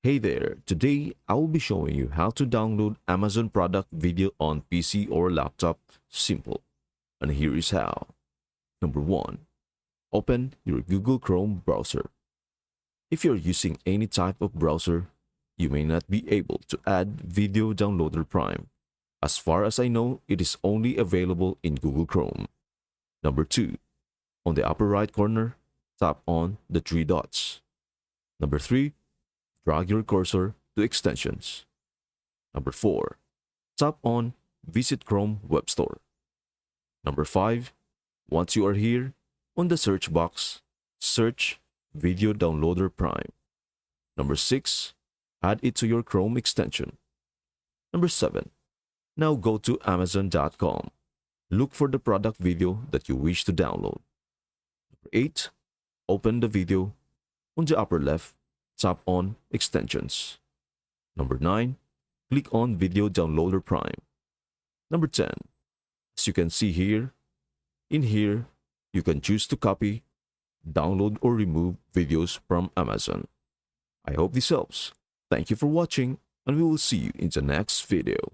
Hey there, today I will be showing you how to download Amazon product video on PC or laptop. Simple. And here is how. Number 1. Open your Google Chrome browser. If you're using any type of browser, you may not be able to add Video Downloader Prime. As far as I know, it is only available in Google Chrome. Number 2. On the upper right corner, tap on the three dots. Number 3. Drag your cursor to Extensions. Number 4. Tap on Visit Chrome Web Store. Number 5. Once you are here, on the search box, search Video Downloader Prime. Number 6. Add it to your Chrome extension. Number 7. Now go to Amazon.com. Look for the product video that you wish to download. Number 8. Open the video. On the upper left, tap on Extensions. Number 9. Click on Video Downloader Prime. Number 10. As you can see here, in here, you can choose to copy, download or remove videos from Amazon. I hope this helps. Thank you for watching, and we will see you in the next video.